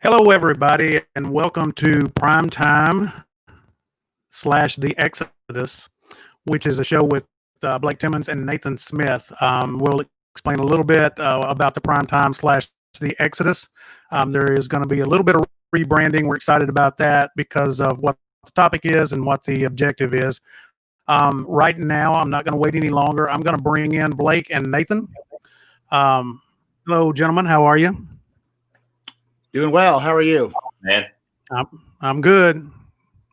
Hello, everybody, and welcome to Primetime / The Exodus, which is a show with Blake Timmons and Nathan Smith. We'll explain a little bit about the Primetime / The Exodus. There is going to be a little bit of rebranding. We're excited about that because of what the topic is and what the objective is. Right now, I'm not going to wait any longer. I'm going to bring in Blake and Nathan. Hello, gentlemen. How are you? Doing well. How are you, man? I'm good.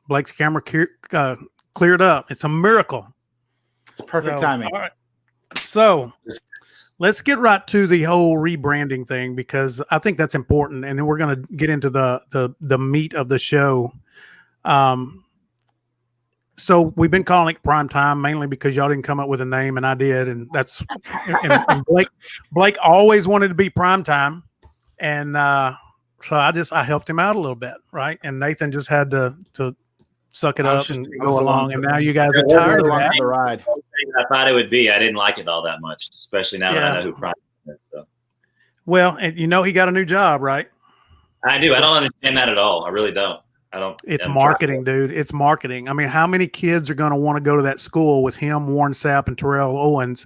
Blake's camera cleared up. It's a miracle. It's perfect timing. All right. So let's get right to the whole rebranding thing because I think that's important, and then we're going to get into the meat of the show. So we've been calling it Primetime mainly because y'all didn't come up with a name, and I did, and that's and Blake always wanted to be Primetime, and so I helped him out a little bit, right? And Nathan just had to suck it up and go along. And now you guys are tired of that. The ride. I thought it would be. I didn't like it all that much, especially now that I know who Prime is. So. Well, and he got a new job, right? I do. I don't understand that at all. I really don't. I don't. It's marketing, dude. It's marketing. I mean, how many kids are going to want to go to that school with him, Warren Sapp, and Terrell Owens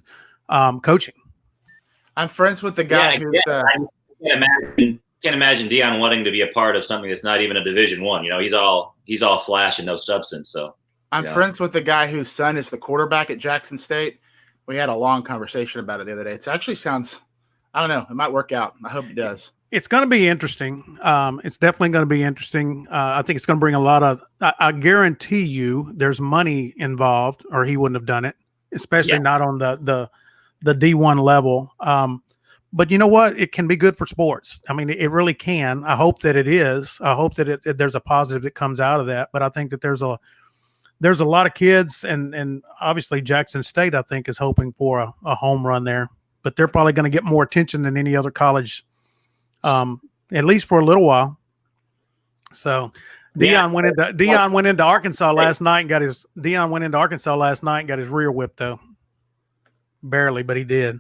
coaching? I'm friends with the guy who's. Can't imagine Dion wanting to be a part of something that's not even a Division I. You know, he's all flash and no substance. So I'm friends with the guy whose son is the quarterback at Jackson State. We had a long conversation about it the other day. It actually sounds, I don't know, it might work out. I hope it does. It's going to be interesting. It's definitely going to be interesting. I think it's going to bring a lot of. I guarantee you, there's money involved, or he wouldn't have done it, especially not on the D1 level. But you know what? It can be good for sports. I mean, it really can. I hope that it is. I hope that there's a positive that comes out of that. But I think that there's a lot of kids, and obviously Jackson State, I think, is hoping for a home run there. But they're probably going to get more attention than any other college, at least for a little while. So Dion went into Arkansas last night and got his rear whipped though. Barely, but he did.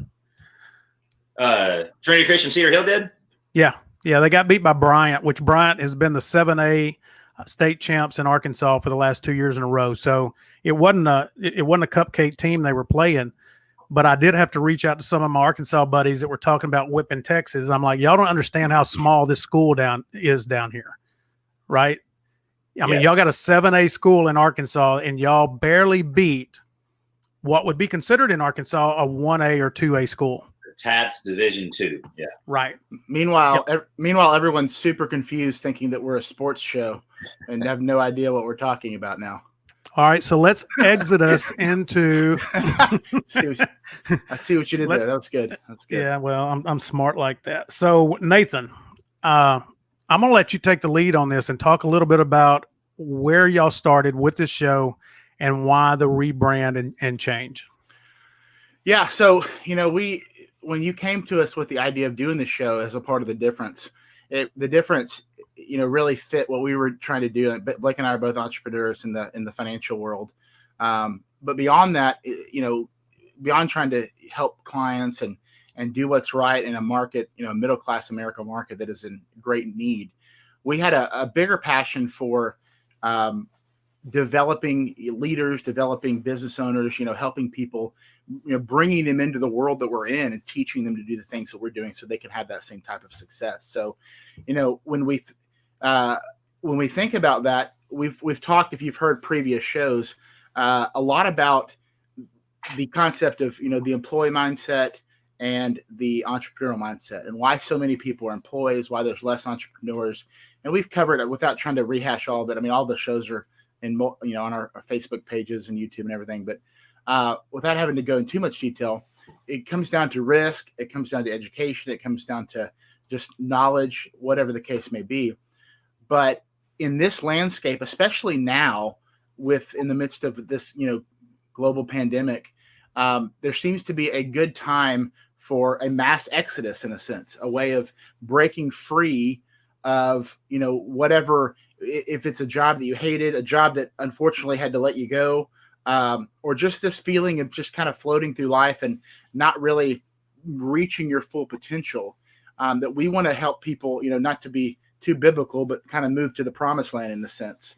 Trinity Christian Cedar Hill did? Yeah, they got beat by Bryant, which Bryant has been the 7A state champs in Arkansas for the last 2 years in a row. So it wasn't a cupcake team they were playing, but I did have to reach out to some of my Arkansas buddies that were talking about whipping Texas. I'm like, y'all don't understand how small this school down here, right? I mean, y'all got a 7A school in Arkansas, and y'all barely beat what would be considered in Arkansas a 1A or 2A school. Tats Division II. Yeah. Right. Meanwhile, everyone's super confused, thinking that we're a sports show and have no idea what we're talking about now. All right, so let's exit us into. I see what you did there. That's good. That's good. Yeah, well, I'm smart like that. So Nathan, I'm gonna let you take the lead on this and talk a little bit about where y'all started with this show and why the rebrand and change. Yeah, so when you came to us with the idea of doing the show as a part of the difference, really fit what we were trying to do. Blake and I are both entrepreneurs in the financial world. But beyond that, beyond trying to help clients and do what's right in a market, a middle-class American market that is in great need, we had a bigger passion for developing leaders, developing business owners, helping people, bringing them into the world that we're in and teaching them to do the things that we're doing so they can have that same type of success. So, when we think about that, we've talked, if you've heard previous shows, a lot about the concept of, the employee mindset and the entrepreneurial mindset and why so many people are employees, why there's less entrepreneurs. And we've covered it without trying to rehash all of it. I mean, all the shows are on our Facebook pages and YouTube and everything, but without having to go in too much detail, it comes down to risk, it comes down to education, it comes down to just knowledge, whatever the case may be. But in this landscape, especially now, in the midst of this, global pandemic, there seems to be a good time for a mass exodus, in a sense, a way of breaking free of, whatever, if it's a job that you hated, a job that unfortunately had to let you go, or just this feeling of just kind of floating through life and not really reaching your full potential, that we want to help people, not to be too biblical, but kind of moved to the promised land in a sense,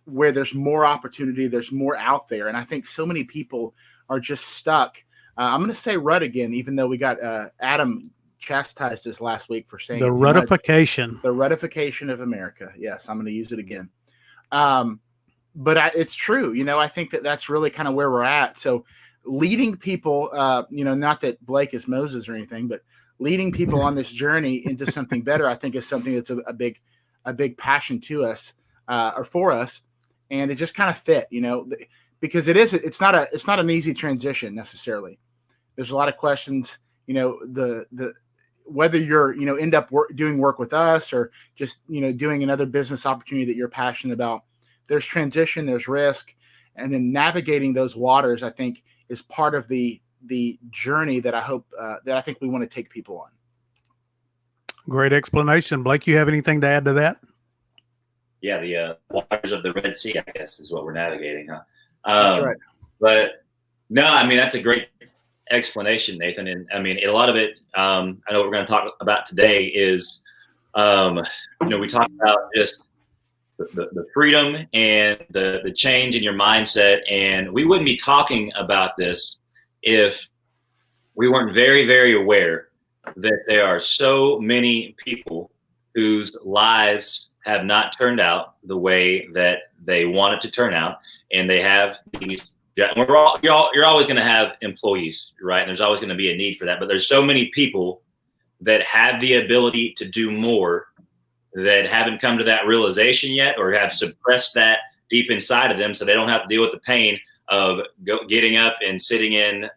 where there's more opportunity, there's more out there. And I think so many people are just stuck. I'm going to say rut again, even though we got Adam chastised us last week for saying the rutification. The rutification of America. Yes, I'm going to use it again. But it's true. You know, I think that's really kind of where we're at. So leading people, you know, not that Blake is Moses or anything, but leading people on this journey into something better, I think is something that's a big passion to us, or for us. And it just kind of fit, you know, because it's not an easy transition necessarily. There's a lot of questions, you know, whether you're, you know, end up doing work with us or just, you know, doing another business opportunity that you're passionate about. There's transition, there's risk, and then navigating those waters, I think, is part of the journey that I think we want to take people on. Great explanation. Blake, you have anything to add to that? Yeah, the waters of the Red Sea, I guess, is what we're navigating, huh? That's right. But no, I mean, that's a great explanation, Nathan. And I mean, a lot of it, I know what we're going to talk about today is, you know, we talk about just the freedom and the change in your mindset. And we wouldn't be talking about this if we weren't very, very aware that there are so many people whose lives have not turned out the way that they want it to turn out. And they have these, you're always going to have employees, right? And there's always going to be a need for that. But there's so many people that have the ability to do more that haven't come to that realization yet, or have suppressed that deep inside of them, so they don't have to deal with the pain of getting up and sitting in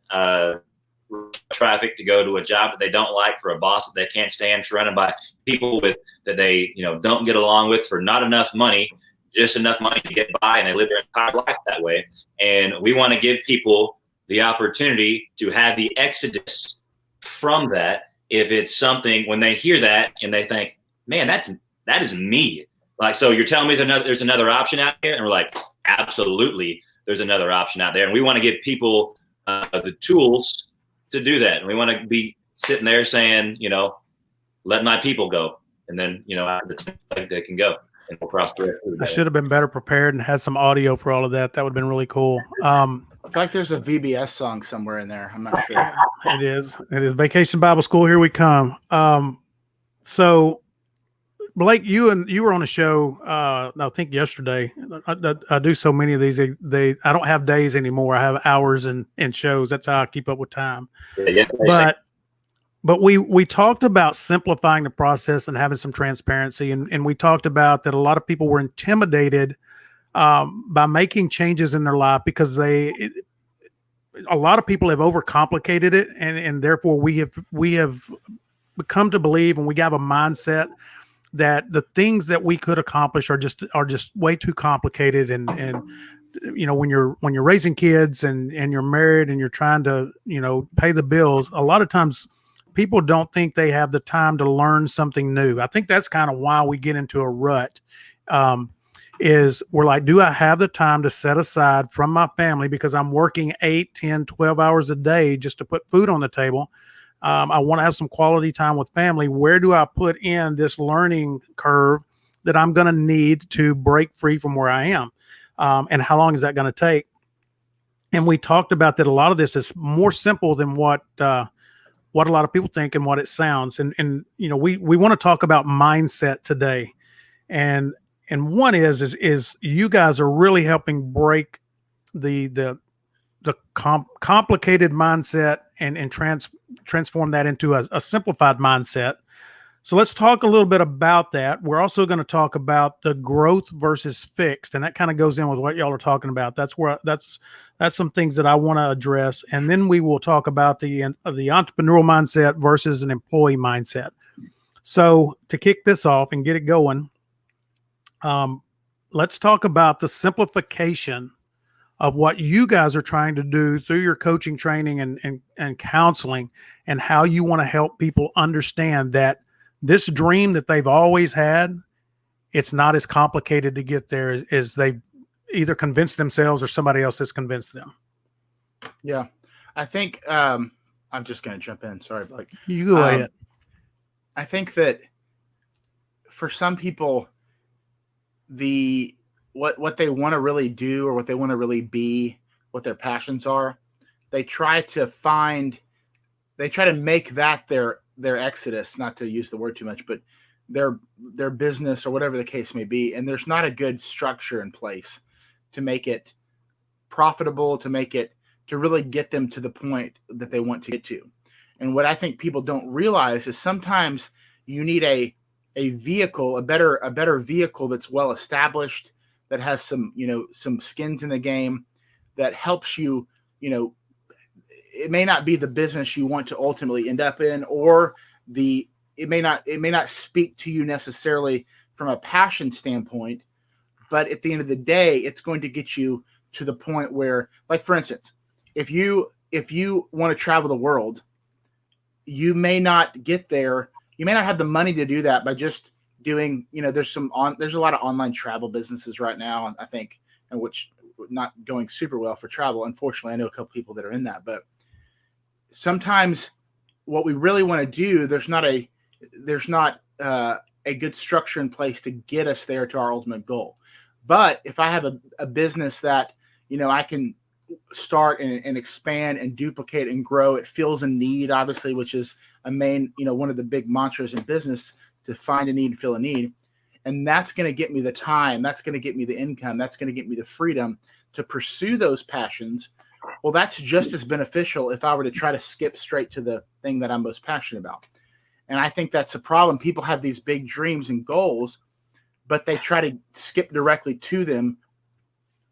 traffic to go to a job that they don't like, for a boss that they can't stand, surrounded by people that they, you know, don't get along with, for not enough money, just enough money to get by, and they live their entire life that way. And we want to give people the opportunity to have the exodus from that. If it's something, when they hear that and they think, man, that is me. Like, so you're telling me there's another option out here? And we're like, absolutely, there's another option out there. And we want to give people the tools to do that. And we want to be sitting there saying, you know, let my people go. And then, you know, they can go and we'll cross through. I should have been better prepared and had some audio for all of that. That would have been really cool. I feel like there's a VBS song somewhere in there. I'm not sure. It is Vacation Bible School. Here we come. So Blake, you were on a show, I think yesterday. I do so many of these. I don't have days anymore. I have hours and shows. That's how I keep up with time. Yeah, but we talked about simplifying the process and having some transparency. And we talked about that a lot of people were intimidated by making changes in their life because a lot of people have overcomplicated it. And therefore we have come to believe, and we have a mindset that the things that we could accomplish are just way too complicated. And you know, when you're raising kids and you're married and you're trying to, you know, pay the bills, a lot of times people don't think they have the time to learn something new. I think that's kind of why we get into a rut. Is we're like, do I have the time to set aside from my family, because I'm working 8, 10, 12 hours a day just to put food on the table? I want to have some quality time with family. Where do I put in this learning curve that I'm going to need to break free from where I am? And how long is that going to take? And we talked about that a lot of this is more simple than what a lot of people think and what it sounds. And you know, we want to talk about mindset today. And one is you guys are really helping break the complicated mindset and transform that into a simplified mindset. So let's talk a little bit about that. We're also going to talk about the growth versus fixed, and that kind of goes in with what y'all are talking about. That's some things that I want to address, and then we will talk about the entrepreneurial mindset versus an employee mindset. So to kick this off and get it going, let's talk about the simplification of what you guys are trying to do through your coaching, training, and counseling, and how you want to help people understand that this dream that they've always had, it's not as complicated to get there as they've either convinced themselves or somebody else has convinced them. Yeah. I think I'm just going to jump in. Sorry, Blake. You go ahead. I think that for some people, what they want to really do or what they want to really be, what their passions are, they try to make that their exodus, not to use the word too much, but their business or whatever the case may be. And there's not a good structure in place to make it profitable, to really get them to the point that they want to get to. And what I think people don't realize is sometimes you need a vehicle, a better vehicle that's well established, that has some skins in the game, that helps you. It may not be the business you want to ultimately end up in, or it may not speak to you necessarily from a passion standpoint, but at the end of the day, it's going to get you to the point where, like, for instance, if you want to travel the world, you may not get there. You may not have the money to do that by just doing, there's a lot of online travel businesses right now, I think, and which not going super well for travel. Unfortunately, I know a couple people that are in that, but sometimes what we really want to do, there's not a good structure in place to get us there to our ultimate goal. But if I have a business that, I can start and expand and duplicate and grow, it fills a need, obviously, which is a main, one of the big mantras in business, to find a need and fill a need. And that's going to get me the time. That's going to get me the income. That's going to get me the freedom to pursue those passions. Well, that's just as beneficial if I were to try to skip straight to the thing that I'm most passionate about. And I think that's a problem. People have these big dreams and goals, but they try to skip directly to them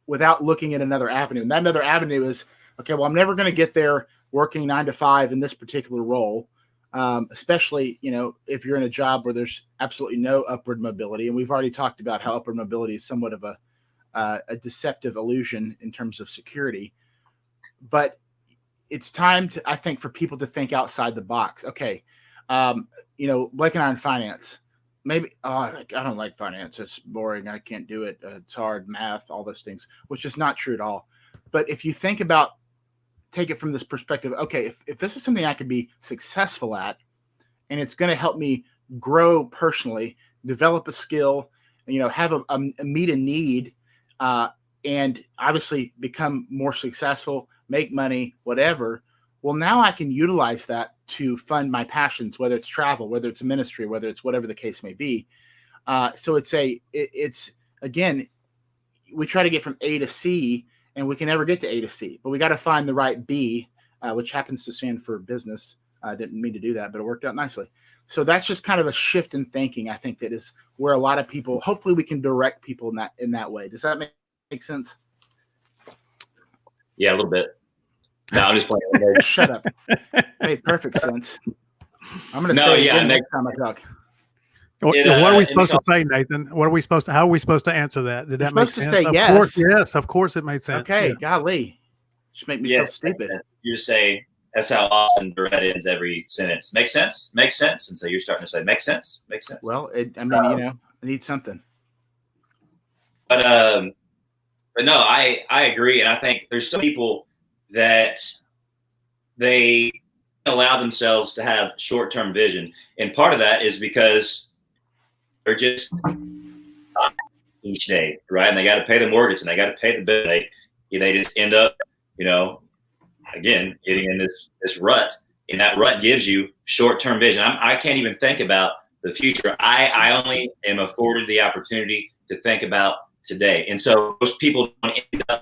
without looking at another avenue. And that another avenue is, okay, well, I'm never going to get there working 9 to 5 in this particular role, especially, if you're in a job where there's absolutely no upward mobility. And we've already talked about how upward mobility is somewhat of a deceptive illusion in terms of security. But it's time to, I think, for people to think outside the box. Okay, Blake and I in finance. Maybe I don't like finance. It's boring. I can't do it. It's hard, math, all those things, which is not true at all. But if you take it from this perspective, okay, if this is something I could be successful at, and it's going to help me grow personally, develop a skill, have a meet a need, and obviously become more successful, make money, whatever. Well, now I can utilize that to fund my passions, whether it's travel, whether it's ministry, whether it's whatever the case may be. So it's again, we try to get from A to C, and we can never get to A to C, but we got to find the right B, which happens to stand for business. I didn't mean to do that, but it worked out nicely. So that's just kind of a shift in thinking. I think that is where a lot of people, hopefully we can direct people in that way. Does that make sense? Yeah, a little bit. No, I'm just playing. Shut up. Made perfect sense. I'm going to say it again next time I talk. What are we supposed to say, Nathan? How are we supposed to answer that? Did that make sense? Supposed to say yes. Of course, yes, of course it made sense. Okay, yeah. Golly. Just make me feel stupid. You just say, that's how Austin Barrett ends every sentence. Makes sense? Makes sense. And so you're starting to say, makes sense? Makes sense. Well, I need something. But no, I agree. And I think there's some people that they allow themselves to have short-term vision. And part of that is because they're just each day, right? And they got to pay the mortgage and they got to pay the bill. They just end up, again, getting in this rut. And that rut gives you short-term vision. I can't even think about the future. I only am afforded the opportunity to think about today. And so most people don't end up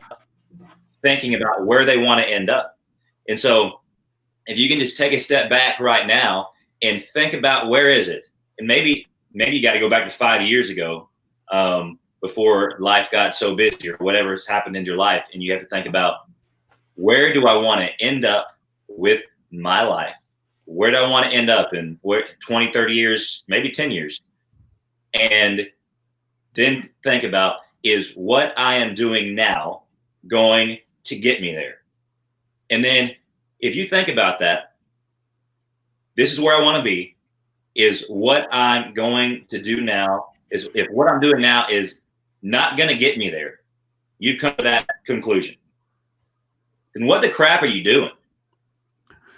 thinking about where they want to end up. And so if you can just take a step back right now and think about where is it? And maybe you got to go back to 5 years ago before life got so busy or whatever has happened in your life. And you have to think about, where do I want to end up with my life? Where do I want to end up in 20, 30 years, maybe 10 years? And then think about, is what I am doing now going to get me there? And then if you think about that, this is where I want to be, is what I'm going to do now, is if what I'm doing now is not going to get me there, you come to that conclusion. Then what the crap are you doing?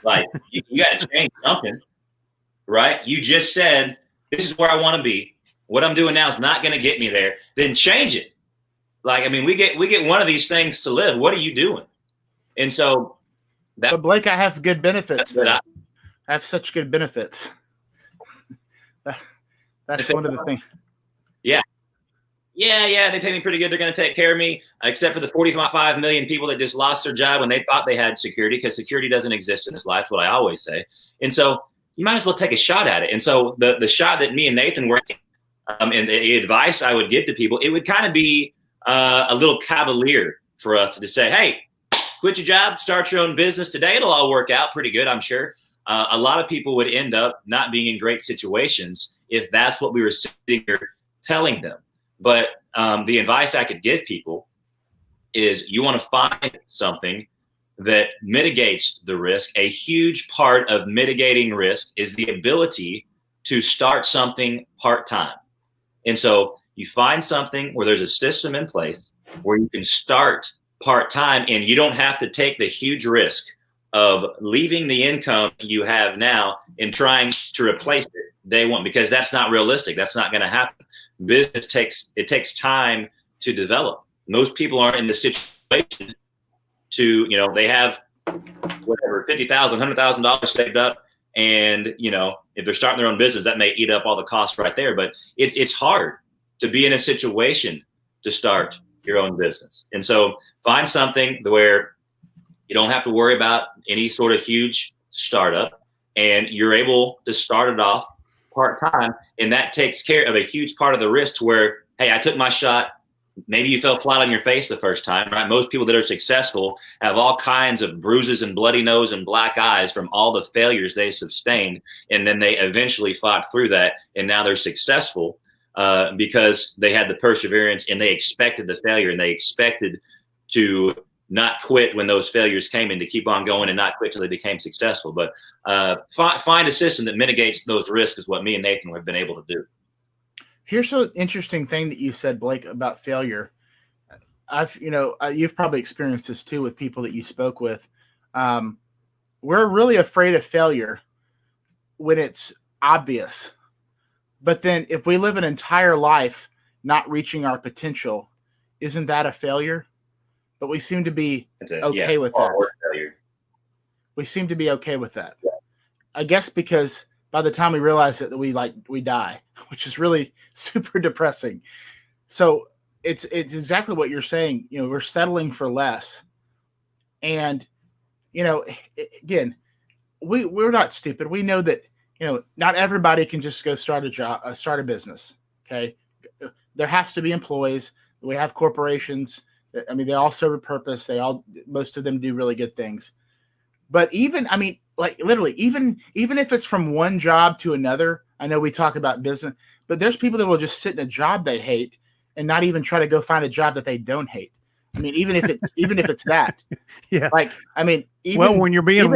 Like, you got to change something, right? You just said, this is where I want to be. what I'm doing now is not going to get me there, then change it. Like, I mean, we get one of these things to live. What are you doing? And so but Blake, I have good benefits there. I have such good benefits. That's one of the things. Yeah. They pay me pretty good. They're going to take care of me, except for the 45 million people that just lost their job when they thought they had security, because security doesn't exist in this life, what I always say. And so you might as well take a shot at it. And so the shot that me and Nathan were and the advice I would give to people, it would kind of be a little cavalier for us to just say, hey, quit your job, start your own business today. It'll all work out pretty good, I'm sure. A lot of people would end up not being in great situations if that's what we were sitting here telling them. But the advice I could give people is you want to find something that mitigates the risk. A huge part of mitigating risk is the ability to start something part-time. And so you find something where there's a system in place where you can start part-time, and you don't have to take the huge risk of leaving the income you have now and trying to replace it day one, because that's not realistic. That's not going to happen. Business takes time to develop. Most people aren't in the situation to, they have whatever, $50,000, $100,000 saved up. And, if they're starting their own business, that may eat up all the costs right there. But it's hard to be in a situation to start your own business. And so find something where you don't have to worry about any sort of huge startup, and you're able to start it off part-time. And that takes care of a huge part of the risk, to where, hey, I took my shot. Maybe you fell flat on your face the first time, right? Most people that are successful have all kinds of bruises and bloody nose and black eyes from all the failures they sustained. And then they eventually fought through that. And now they're successful because they had the perseverance, and they expected the failure, and they expected to not quit when those failures came, and to keep on going and not quit till they became successful. But find a system that mitigates those risks is what me and Nathan have been able to do. Here's an interesting thing that you said, Blake, about failure. You've probably experienced this too with people that you spoke with. We're really afraid of failure when it's obvious. But then if we live an entire life not reaching our potential, isn't that a failure? But we seem to be okay with that. We seem to be okay with that. Yeah. I guess because by the time we realize it, we die, which is really super depressing. So it's exactly what you're saying. We're settling for less. And, again, we're not stupid. We know that, not everybody can just go start a business. Okay. There has to be employees. We have corporations. I mean, they all serve a purpose. Most of them do really good things. But literally, even if it's from one job to another, I know we talk about business, but there's people that will just sit in a job they hate and not even try to go find a job that they don't hate. I mean, even if it's that, yeah. When you're being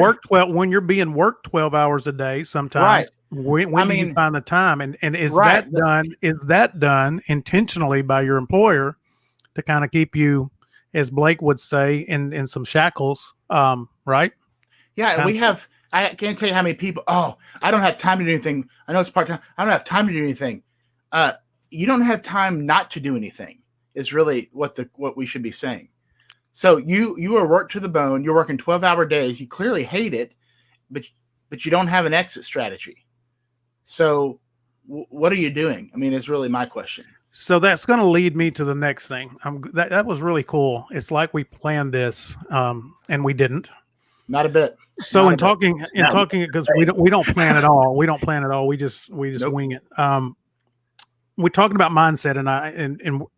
worked 12 hours a day, sometimes, right. When do you find the time? And is right. that done intentionally by your employer to kind of keep you, as Blake would say, in some shackles, right? Yeah, I can't tell you how many people, I don't have time to do anything. I know it's part-time. I don't have time to do anything. You don't have time not to do anything is really what we should be saying. So you are worked to the bone. You're working 12-hour days. You clearly hate it, but you don't have an exit strategy. So what are you doing? I mean, is really my question. So that's going to lead me to the next thing. That was really cool. It's like we planned this, and we didn't. Not a bit. So talking, because we don't plan at all. We don't plan at all. We just nope. Wing it. We're talking about mindset, and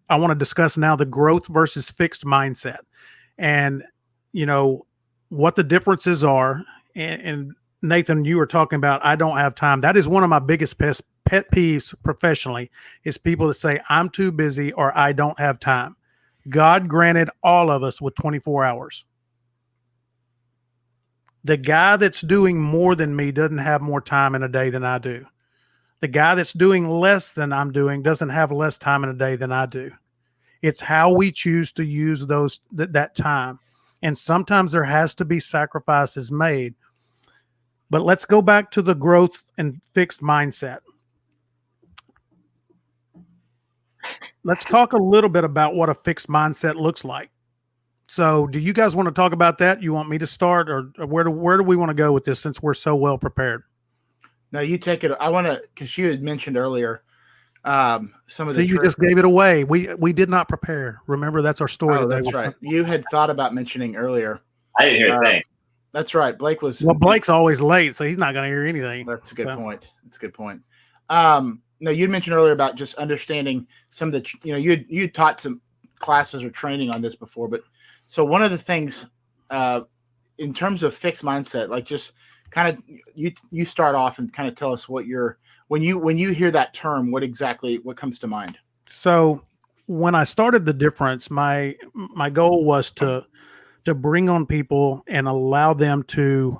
I want to discuss now the growth versus fixed mindset, and what the differences are. And Nathan, you were talking about I don't have time. That is one of my biggest pet peeves professionally, is people that say I'm too busy or I don't have time. God granted all of us with 24 hours. The guy that's doing more than me doesn't have more time in a day than I do. The guy that's doing less than I'm doing doesn't have less time in a day than I do. It's how we choose to use that time. And sometimes there has to be sacrifices made. But let's go back to the growth and fixed mindset. let's talk a little bit about what a fixed mindset looks like. So do you guys want to talk about that? You want me to start, or where do we want to go with this since we're so well prepared? No, you take it. I want to, because you had mentioned earlier some of See, you just gave it away. We did not prepare. Remember, that's our story today. That's right. You had thought about mentioning earlier. I didn't hear a thing. That's right. Blake was. Well, Blake's always late, so he's not going to hear anything. That's a good point. That's a good point. No, you mentioned earlier about just understanding some of the, you taught some classes or training on this before, but so one of the things in terms of fixed mindset, like just kind of you start off and kind of tell us what when you hear that term, what comes to mind? So when I started The Difference, my goal was to bring on people and allow them to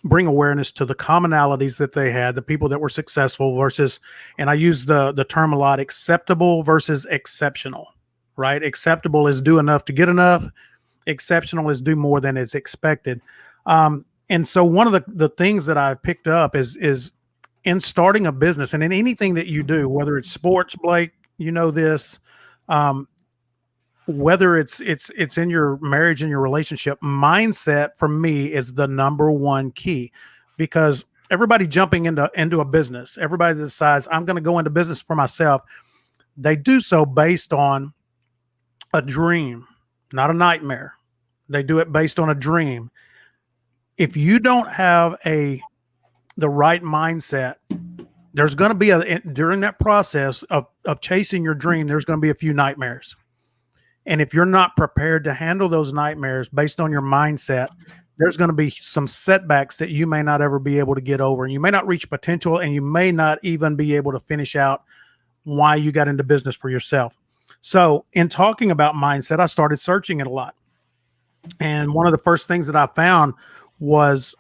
bring awareness to the commonalities that they had, the people that were successful versus, and I use the term a lot, acceptable versus exceptional, right? Acceptable is do enough to get enough. Exceptional is do more than is expected. And so one of the things that I've picked up is in starting a business and in anything that you do, whether it's sports, Blake, you know this, whether it's in your marriage and your relationship, mindset for me is the number one key, because everybody jumping into a business, everybody that decides I'm going to go into business for myself, they do so based on a dream, not a nightmare. They do it based on a dream. If you don't have the right mindset, there's going to be during that process of chasing your dream, there's going to be a few nightmares. And if you're not prepared to handle those nightmares based on your mindset, there's going to be some setbacks that you may not ever be able to get over. And you may not reach potential, and you may not even be able to finish out why you got into business for yourself. So in talking about mindset, I started searching it a lot. And one of the first things that I found was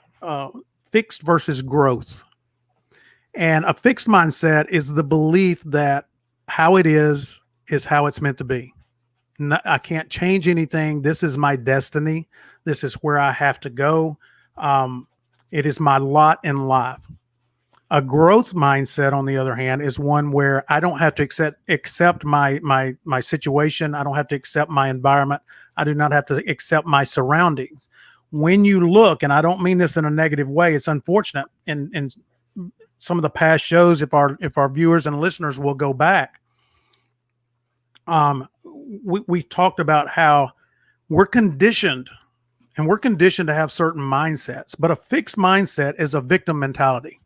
fixed versus growth. And a fixed mindset is the belief that how it is how it's meant to be. I can't change anything. This is my destiny. This is where I have to go. It is my lot in life. A growth mindset, on the other hand, is one where I don't have to accept my situation. I don't have to accept my environment. I do not have to accept my surroundings. When you look, and I don't mean this in a negative way, it's unfortunate. In some of the past shows, if our viewers and listeners will go back, we talked about how we're conditioned to have certain mindsets, but a fixed mindset is a victim mentality.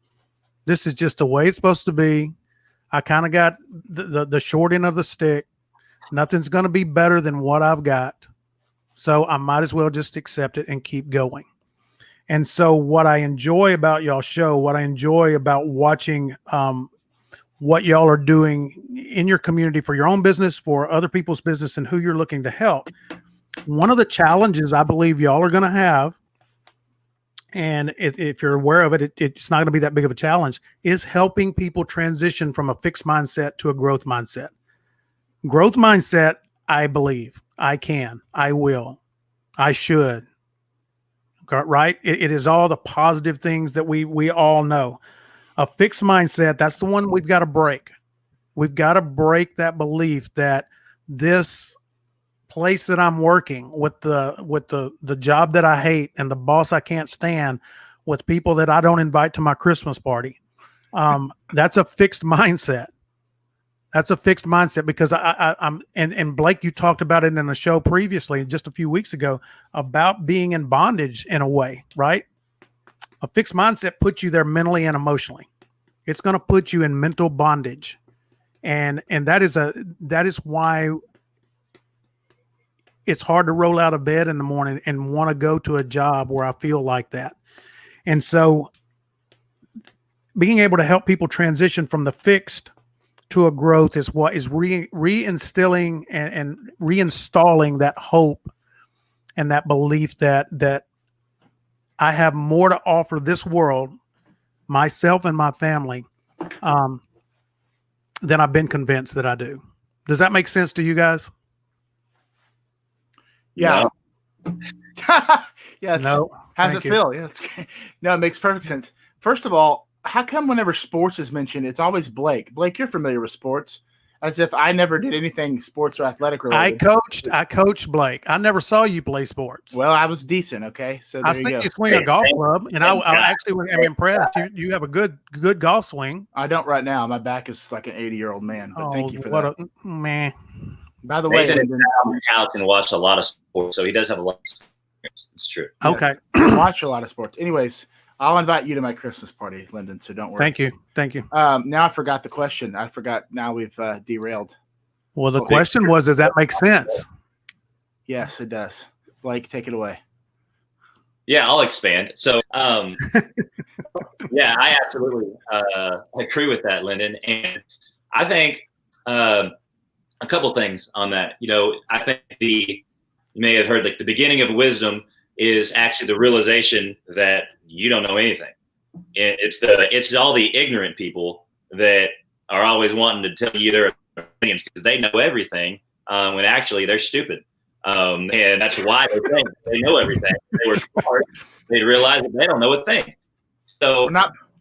This is just the way it's supposed to be. I kind of got the short end of the stick. Nothing's going to be better than what I've got. So I might as well just accept it and keep going. And so what I enjoy about y'all's show, what I enjoy about watching what y'all are doing in your community for your own business, for other people's business, and who you're looking to help. One of the challenges I believe y'all are going to have, and if you're aware of it, it's not going to be that big of a challenge, is helping people transition from a fixed mindset to a growth mindset. Growth mindset, I believe, I can, I will, I should, right? It is all the positive things that we all know. A fixed mindset, that's the one we've got to break. We've got to break that belief that this place that I'm working with the job that I hate and the boss I can't stand, with people that I don't invite to my Christmas party. That's a fixed mindset. That's a fixed mindset, because I'm Blake, you talked about it in a show previously, just a few weeks ago, about being in bondage in a way, right? A fixed mindset puts you there mentally and emotionally. It's going to put you in mental bondage. And that is why it's hard to roll out of bed in the morning and want to go to a job where I feel like that. And so being able to help people transition from the fixed to a growth is what is reinstilling and reinstalling that hope and that belief that I have more to offer this world, myself and my family, than I've been convinced that I do. Does that make sense to you guys? Yeah. No. Yeah. No. How's it feel? Yeah. No, it makes perfect sense. First of all, how come whenever sports is mentioned, it's always Blake? Blake, you're familiar with sports. As if I never did anything sports or athletic related. I coached Blake. I never saw you play sports. Well, I was decent. Okay, so there I you seen go. you swing a golf club, and I actually am impressed. You have a good golf swing. I don't right now. My back is like an 80-year-old man. But thank you for that. Man. By the way, Nathan on the couch and watch a lot of sports, so he does have a lot of experience. It's true. Yeah, okay. Watch a lot of sports. Anyways, I'll invite you to my Christmas party, Lyndon. So don't worry. Thank you. Now I forgot the question. I forgot. Now we've derailed. Well, the question was, does that make sense? Yes, it does. Blake, take it away. Yeah, I'll expand. So, yeah, I absolutely agree with that, Lyndon. And I think a couple things on that. I think you may have heard, like, the beginning of wisdom is actually the realization that you don't know anything. It's all the ignorant people that are always wanting to tell you their opinions because they know everything when actually they're stupid. And that's why they think they know everything. If they were smart, they'd realize that they don't know a thing. So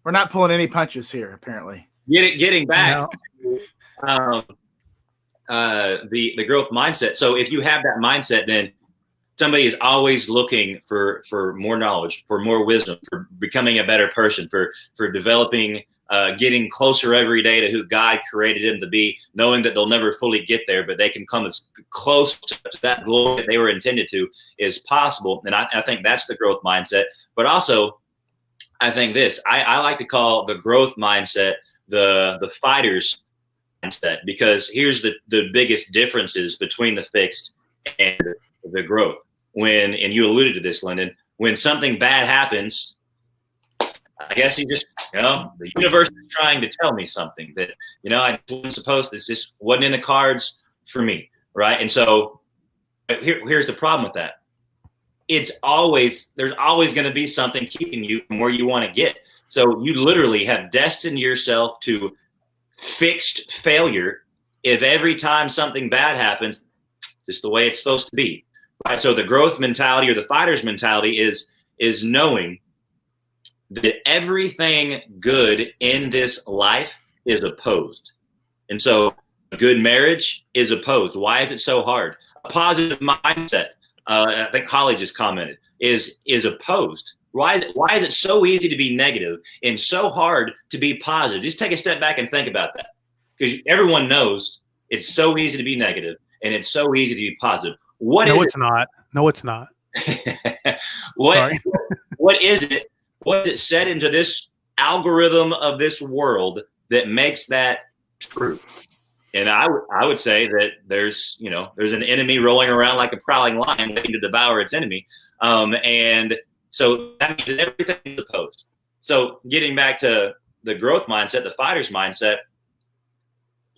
we're not pulling any punches here, apparently. Getting back to the growth mindset. So if you have that mindset, then somebody is always looking for more knowledge, for more wisdom, for becoming a better person, for developing, getting closer every day to who God created them to be, knowing that they'll never fully get there, but they can come as close to that glory that they were intended to is possible. And I think that's the growth mindset. But also, I think I like to call the growth mindset the fighter's mindset, because here's the biggest differences between the fixed and the growth. And you alluded to this, Lyndon, when something bad happens, I guess the universe is trying to tell me something that, I wasn't supposed to, this just wasn't in the cards for me. Right. And so here's the problem with that. There's always going to be something keeping you from where you want to get. So you literally have destined yourself to fixed failure if every time something bad happens, just the way it's supposed to be. Right? So the growth mentality or the fighter's mentality is knowing that everything good in this life is opposed. And so a good marriage is opposed. Why is it so hard? A positive mindset, I think Holly just commented, is opposed. Why is it so easy to be negative and so hard to be positive? Just take a step back and think about that. Because everyone knows it's so easy to be negative and it's so easy to be positive. It's not. No, it's not. What is it? What is it set into this algorithm of this world that makes that true? And I would say that there's an enemy rolling around like a prowling lion waiting to devour its enemy. And so that means that everything is opposed. So getting back to the growth mindset, the fighter's mindset,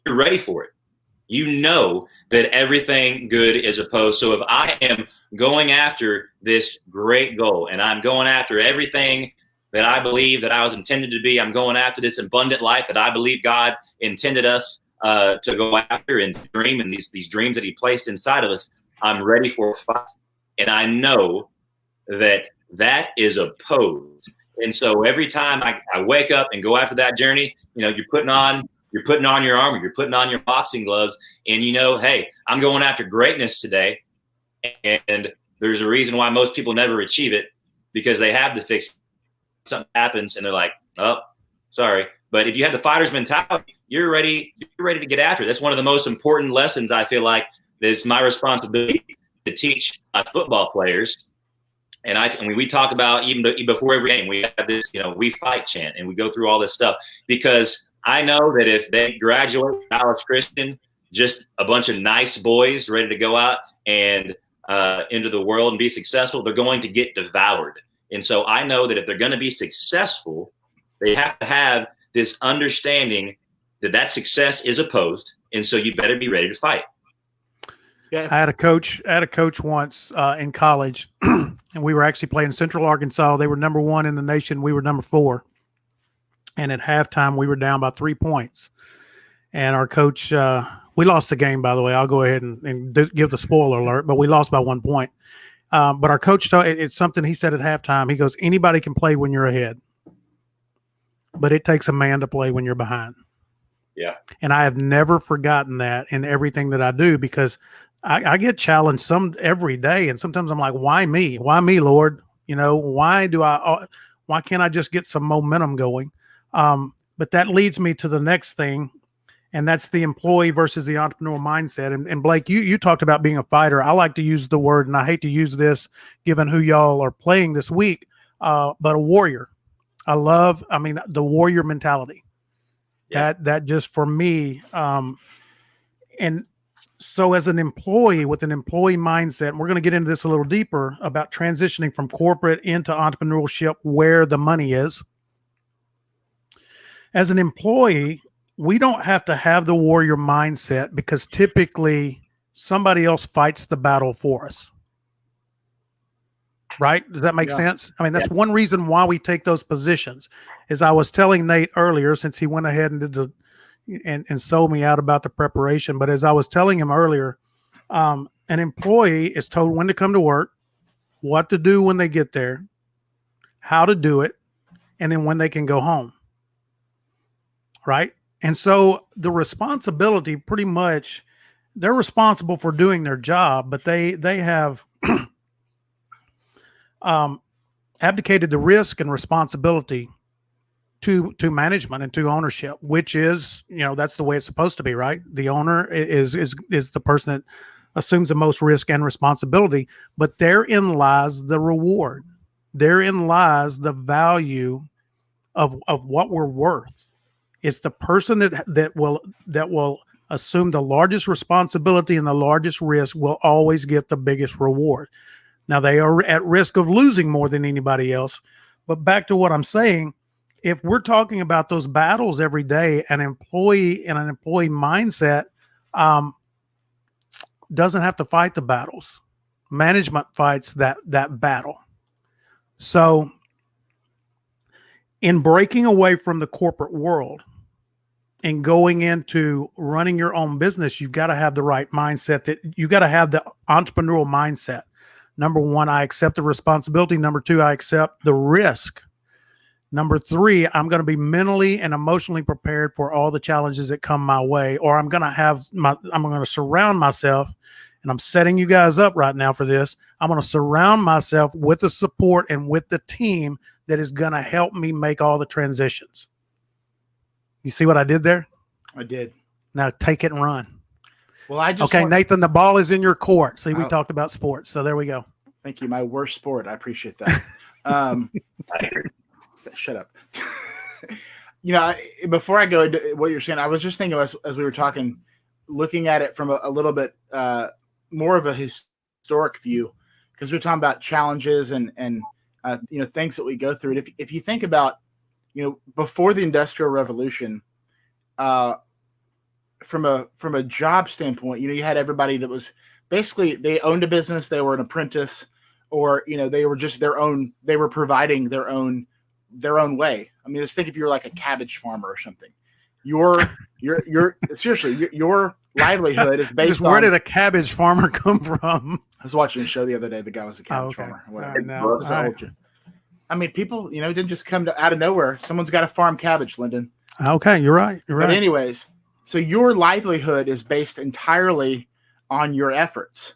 you're ready for it. You know that everything good is opposed. So if I am going after this great goal and I'm going after everything that I believe that I was intended to be, I'm going after this abundant life that I believe God intended us to go after and dream, and these dreams that he placed inside of us, I'm ready for a fight. And I know that is opposed. And so every time I wake up and go after that journey, you're putting on your armor, you're putting on your boxing gloves, and hey, I'm going after greatness today. And there's a reason why most people never achieve it, because they have the fixed. Something happens and they're like, oh, sorry. But if you have the fighter's mentality, you're ready to get after it. That's one of the most important lessons I feel like is my responsibility to teach my football players. And we talk about even before every game, we have this, we fight chant, and we go through all this stuff, because I know that if they graduate Dallas Christian, just a bunch of nice boys ready to go out and into the world and be successful, they're going to get devoured. And so I know that if they're going to be successful, they have to have this understanding that success is opposed. And so you better be ready to fight. Yeah. I had a coach once in college, and we were actually playing Central Arkansas. They were number 1 in the nation. We were number 4. And at halftime, we were down by 3 points. And our coach, we lost the game, by the way. I'll go ahead and give the spoiler alert, but we lost by 1 point. But our coach, it's something he said at halftime. He goes, anybody can play when you're ahead, but it takes a man to play when you're behind. Yeah. And I have never forgotten that in everything that I do, because I get challenged every day. And sometimes I'm like, why me? Why me, Lord? Why can't I just get some momentum going? But that leads me to the next thing, and that's the employee versus the entrepreneur mindset. And Blake, you talked about being a fighter. I like to use the word, and I hate to use this given who y'all are playing this week, but a warrior. The warrior mentality. Yeah. That just for me, and so as an employee with an employee mindset, and we're going to get into this a little deeper about transitioning from corporate into entrepreneurship, where the money is. As an employee, we don't have to have the warrior mindset, because typically somebody else fights the battle for us. Right? Does that make sense? I mean, that's one reason why we take those positions. As I was telling Nate earlier, since he went ahead and did and sold me out about the preparation. But as I was telling him earlier, an employee is told when to come to work, what to do when they get there, how to do it, and then when they can go home. Right? And so the responsibility, pretty much, they're responsible for doing their job, but they have abdicated the risk and responsibility to management and to ownership, which is, that's the way it's supposed to be, right? The owner is the person that assumes the most risk and responsibility, but therein lies the reward. Therein lies the value of what we're worth. It's the person that will assume the largest responsibility and the largest risk will always get the biggest reward. Now, they are at risk of losing more than anybody else. But back to what I'm saying, if we're talking about those battles every day, an employee and an employee mindset doesn't have to fight the battles. Management fights that battle. So in breaking away from the corporate world and going into running your own business, you've got to have the right mindset. That you've got to have the entrepreneurial mindset. Number one, I accept the responsibility. Number two, I accept the risk. Number three, I'm going to be mentally and emotionally prepared for all the challenges that come my way, or I'm going to surround myself, and I'm setting you guys up right now for this. I'm going to surround myself with the support and with the team that is going to help me make all the transitions. You see what I did there? I did. Now take it and run. Well, Nathan, the ball is in your court. See, we talked about sports, so there we go. Thank you. My worst sport. I appreciate that. Shut up. Before I go into what you're saying, I was just thinking as we were talking, looking at it from a little bit more of a historic view, because we're talking about challenges and things that we go through. And if you think about, before the Industrial Revolution, from a job standpoint, you had everybody that was basically, they owned a business, they were an apprentice, or they were just they were providing their own way. I mean, just think if you're like a cabbage farmer or something. Your seriously, your livelihood is based on. Where did a cabbage farmer come from? I was watching a show the other day. The guy was a cabbage farmer. Whatever. I mean, people, didn't just come out of nowhere. Someone's got to farm cabbage, Lyndon. Okay, you're right. But anyways, so your livelihood is based entirely on your efforts,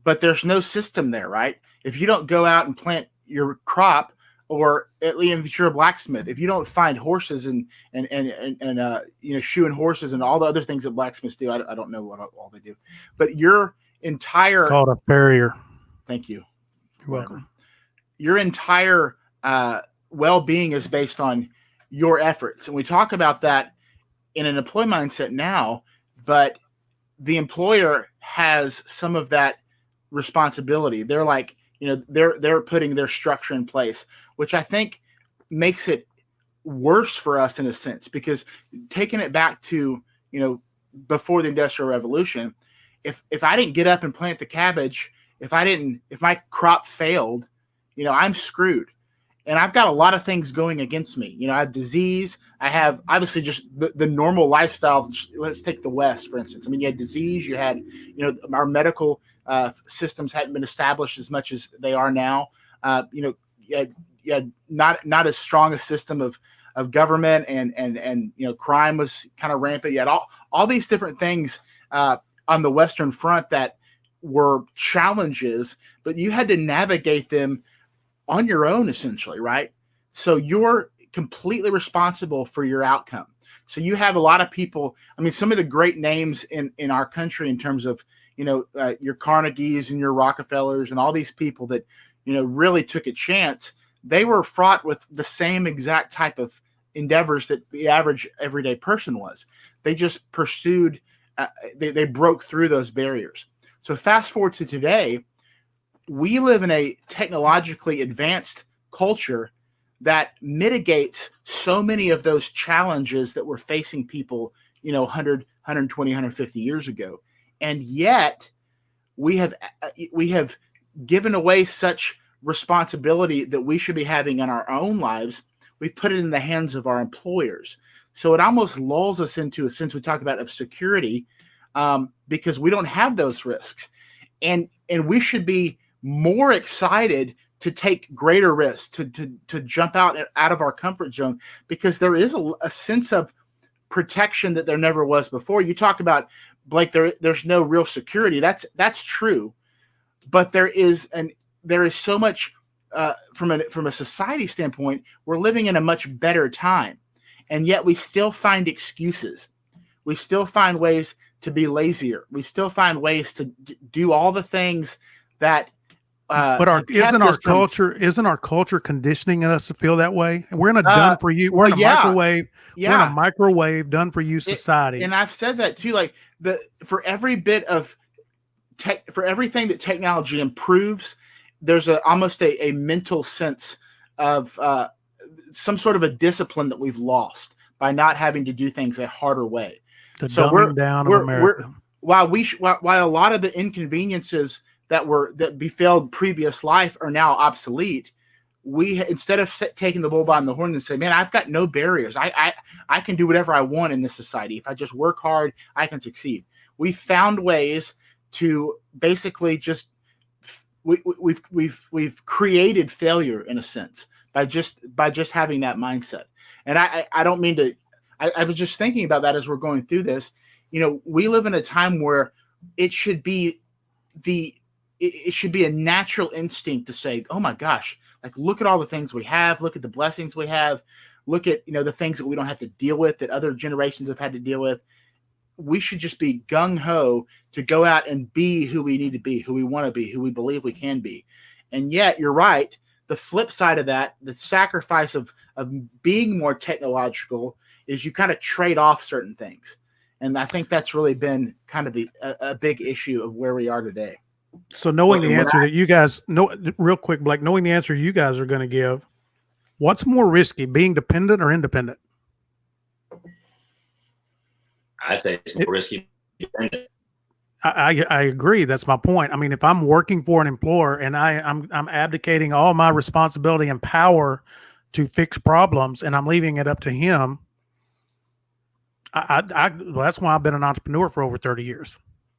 but there's no system there, right? If you don't go out and plant your crop, or at least if you're a blacksmith, if you don't find horses and shoeing horses and all the other things that blacksmiths do, I don't know what all they do, but your entire it's called a farrier. Thank you. You're welcome. Your entire well-being is based on your efforts, and we talk about that in an employee mindset now, but the employer has some of that responsibility. They're like, they're putting their structure in place, which I think makes it worse for us in a sense, because taking it back to, before the Industrial Revolution, if I didn't get up and plant the cabbage, if my crop failed, I'm screwed. And I've got a lot of things going against me. I have disease. I have obviously just the normal lifestyle. Let's take the West, for instance. I mean, you had disease. You had, our medical systems hadn't been established as much as they are now. You had not as strong a system of of government and crime was kind of rampant. You had all these different things on the Western Front that were challenges, but you had to navigate them on your own, essentially, right? So you're completely responsible for your outcome. So you have a lot of people. I mean, some of the great names in our country in terms of, your Carnegies and your Rockefellers and all these people that, really took a chance. They were fraught with the same exact type of endeavors that the average everyday person was. They just pursued, they broke through those barriers. So fast forward to today, we live in a technologically advanced culture that mitigates so many of those challenges that were facing people, 100, 120, 150 years ago. And yet we have given away such responsibility that we should be having in our own lives. We've put it in the hands of our employers. So it almost lulls us into a sense we talk about of security, because we don't have those risks. And we should be more excited to take greater risks, to jump out of our comfort zone, because there is a sense of protection that there never was before. You talk about, Blake, there's no real security. That's true, but there is so much from a society standpoint. We're living in a much better time, and yet we still find excuses. We still find ways to be lazier. We still find ways to do all the things that. But isn't our culture conditioning us to feel that way? We're in a done for you. We're in a microwave. Yeah. We're in a microwave done for you society. And I've said that too. Like for every bit of tech, for everything that technology improves, there's almost a mental sense of some sort of a discipline that we've lost by not having to do things a harder way. The dumbing down of America. While a lot of the inconveniences that befell previous life are now obsolete, we, instead of taking the bull by the horn and say, man, I've got no barriers. I can do whatever I want in this society. If I just work hard, I can succeed. We found ways to basically just, we've created failure in a sense by just having that mindset. And I don't mean to, I was just thinking about that as we're going through this. We live in a time where it should be a natural instinct to say, oh my gosh, like, look at all the things we have, look at the blessings we have, look at, the things that we don't have to deal with that other generations have had to deal with. We should just be gung-ho to go out and be who we need to be, who we want to be, who we believe we can be. And yet you're right. The flip side of that, the sacrifice of being more technological, is you kind of trade off certain things. And I think that's really been kind of a big issue of where we are today. So knowing the answer that you guys know, real quick, Blake, knowing the answer you guys are going to give, what's more risky, being dependent or independent? I'd say it's more risky dependent. I agree. That's my point. I mean, if I'm working for an employer and I'm abdicating all my responsibility and power to fix problems, and I'm leaving it up to him, well, that's why I've been an entrepreneur for over 30 years.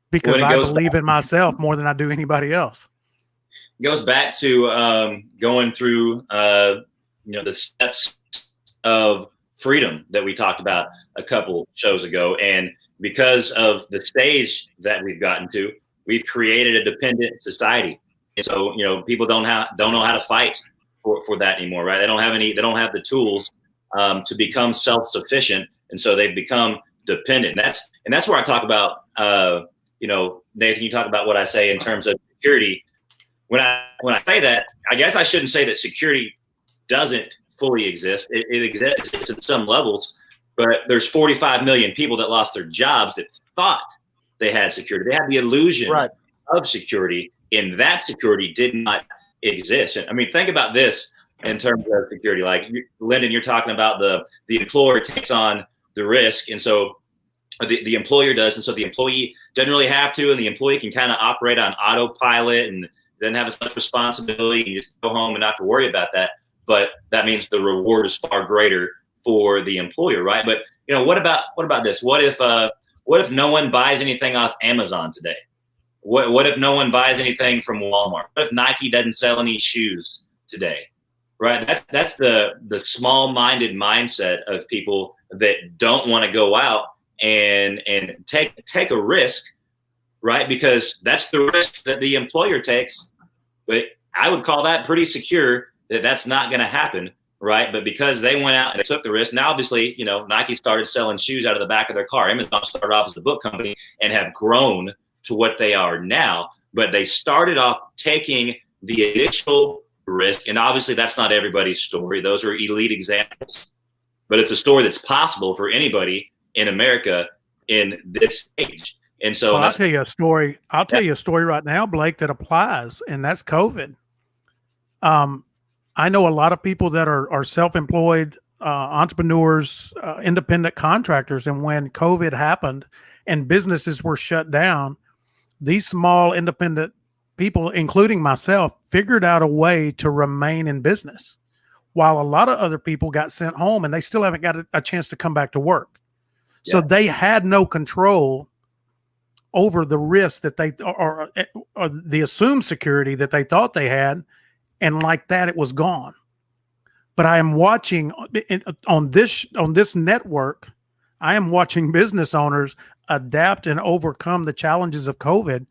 Because I believe in myself more than I do anybody else. It goes back to going through, the steps of freedom that we talked about a couple shows ago. And because of the stage that we've gotten to, we've created a dependent society. And so, people don't know how to fight for that anymore, right? They don't have the tools to become self-sufficient. And so they've become dependent. And that's where I talk about, Nathan, you talk about what I say in terms of security. When I say that, I guess I shouldn't say that security doesn't fully exist. It exists at some levels, but there's 45 million people that lost their jobs that thought they had security. They had the illusion of security, and that security did not exist. I mean, think about this in terms of security. Like, Lyndon, you're talking about the employer takes on the risk, and so the employer does, and so the employee doesn't really have to, and the employee can kind of operate on autopilot and doesn't have as much responsibility, and you just go home and not have to worry about that. But that means the reward is far greater for the employer, right? But what about this? What if no one buys anything off Amazon today? What if no one buys anything from Walmart? What if Nike doesn't sell any shoes today? right? That's the small-minded mindset of people that don't want to go out and take a risk, right? Because that's the risk that the employer takes. But I would call that pretty secure that that's not going to happen, right? But because they went out and they took the risk, now obviously, Nike started selling shoes out of the back of their car. Amazon started off as a book company and have grown to what they are now. But they started off taking the initial risk, and obviously that's not everybody's story. Those are elite examples, but it's a story that's possible for anybody in America in this age. And so I'll tell you a story. I'll tell you a story right now, Blake, that applies, and that's COVID. I know a lot of people that are self-employed entrepreneurs, independent contractors, and when COVID happened and businesses were shut down, these small independent people, including myself, figured out a way to remain in business, while a lot of other people got sent home and they still haven't got a chance to come back to work. Yeah. So they had no control over the risk that they or the assumed security that they thought they had, and like that, it was gone. But I am watching on this network, I am watching business owners adapt and overcome the challenges of COVID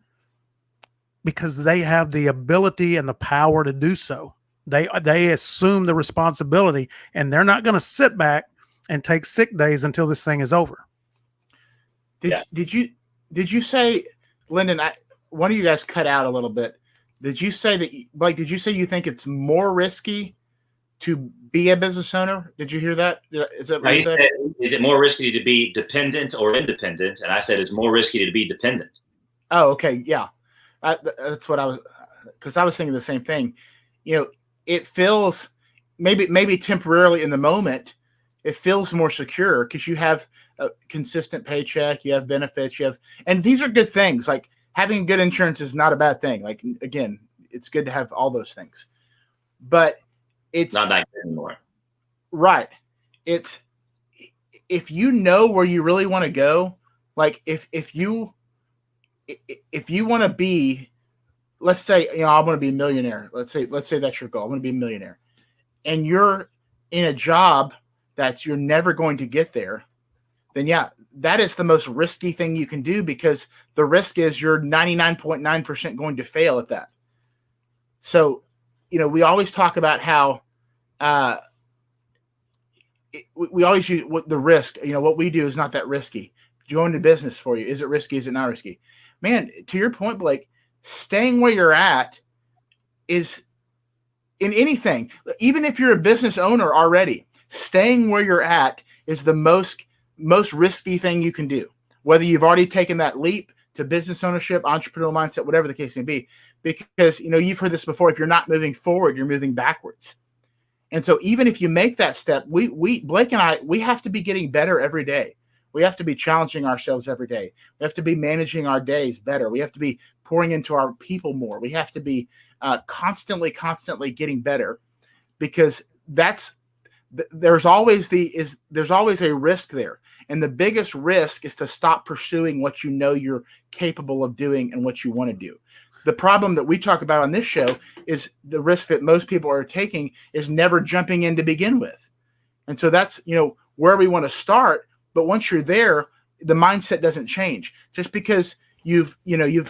because they have the ability and the power to do so. They assume the responsibility, and they're not going to sit back and take sick days until this thing is over. Did you say, Lyndon, one of you guys cut out a little bit. Did you say that, Blake, did you say you think it's more risky to be a business owner? Did you hear that? Is that what you said? Is it more risky to be dependent or independent? And I said it's more risky to be dependent. Oh, okay. Yeah. That's what I was, because I was thinking the same thing. It feels maybe temporarily in the moment, it feels more secure because you have a consistent paycheck, you have benefits, and these are good things. Like having good insurance is not a bad thing. Like, again, it's good to have all those things, but it's not that good anymore. Right. It's, if you know where you really want to go, like if you want to be, let's say, I want to be a millionaire. Let's say that's your goal. I want to be a millionaire, and you're in a job that you're never going to get there, then yeah, that is the most risky thing you can do, because the risk is you're 99.9% going to fail at that. So, we always talk about how we always use what the risk, what we do is not that risky. Join the business for you. Is it risky? Is it not risky? Man, to your point, Blake, staying where you're at is, in anything, even if you're a business owner already, staying where you're at is the most risky thing you can do. Whether you've already taken that leap to business ownership, entrepreneurial mindset, whatever the case may be, because you've heard this before. If you're not moving forward, you're moving backwards. And so even if you make that step, we Blake and I, we have to be getting better every day. We have to be challenging ourselves every day. We have to be managing our days better. We have to be pouring into our people more. We have to be constantly getting better, because there's always a risk there. And the biggest risk is to stop pursuing what you're capable of doing and what you want to do. The problem that we talk about on this show is the risk that most people are taking is never jumping in to begin with. And so that's, where we want to start. But once you're there, the mindset doesn't change. Just because you've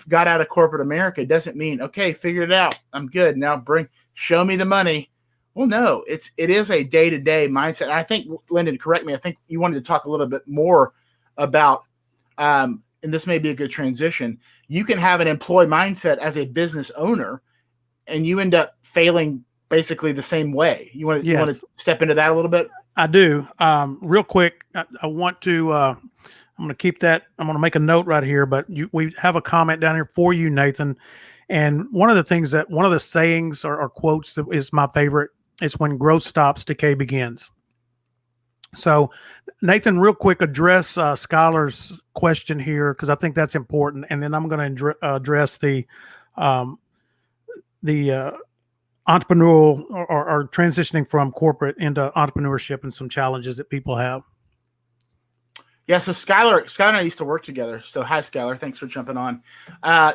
got out of corporate America doesn't mean, okay, figured it out, I'm good. Now show me the money. Well, no, it is a day-to-day mindset. And I think, Lyndon, correct me, I think you wanted to talk a little bit more about, and this may be a good transition, you can have an employee mindset as a business owner, and you end up failing basically the same way. You want to step into that a little bit? I do. Real quick, I want to, I'm going to keep that. I'm going to make a note right here, but we have a comment down here for you, Nathan. And one of the sayings or quotes that is my favorite is, when growth stops, decay begins. So Nathan, real quick, address Skylar's question here, because I think that's important. And then I'm going to address the entrepreneurial or transitioning from corporate into entrepreneurship and some challenges that people have. Yeah, so Skylar and I used to work together. So hi, Skylar. Thanks for jumping on.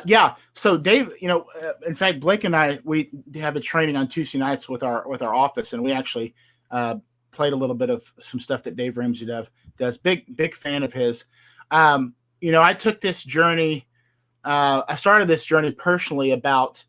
Yeah, so Dave, in fact, Blake and I, we have a training on Tuesday nights with our office, and we actually played a little bit of some stuff that Dave Ramsey does. Big fan of his. I took this journey. I started this journey personally about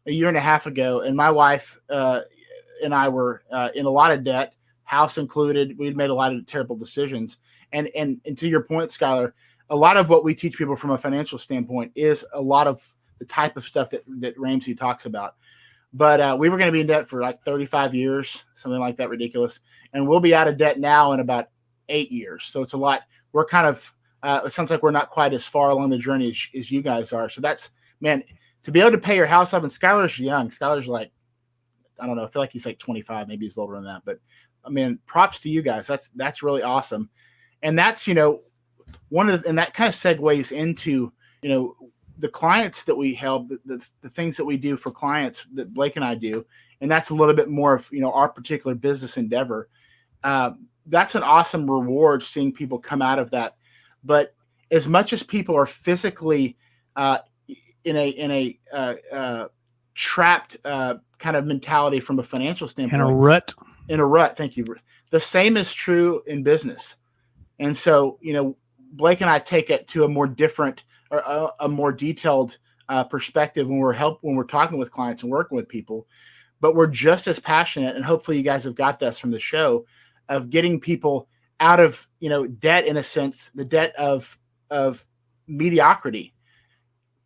a year and a half ago, and my wife and I were in a lot of debt, house included. We'd made a lot of terrible decisions. And to your point, Skylar, a lot of what we teach people from a financial standpoint is a lot of the type of stuff that Ramsey talks about. But we were going to be in debt for like 35 years, something like that, ridiculous. And we'll be out of debt now in about 8 years. So it's a lot. We're kind of, it sounds like we're not quite as far along the journey as you guys are. So that's, man, to be able to pay your house up, and Skylar's young. Skylar's like, I don't know, I feel like he's like 25, maybe he's older than that. But I mean, props to you guys. That's really awesome. And that's, and that kind of segues into, the clients that we help, the things that we do for clients that Blake and I do. And that's a little bit more of, our particular business endeavor. That's an awesome reward, seeing people come out of that. But as much as people are physically in a trapped kind of mentality from a financial standpoint, in a rut, thank you. The same is true in business. And so, Blake and I take it to a more different or a more detailed perspective when we're talking with clients and working with people. But we're just as passionate, and hopefully you guys have got this from the show, of getting people out of debt, in a sense, the debt of mediocrity,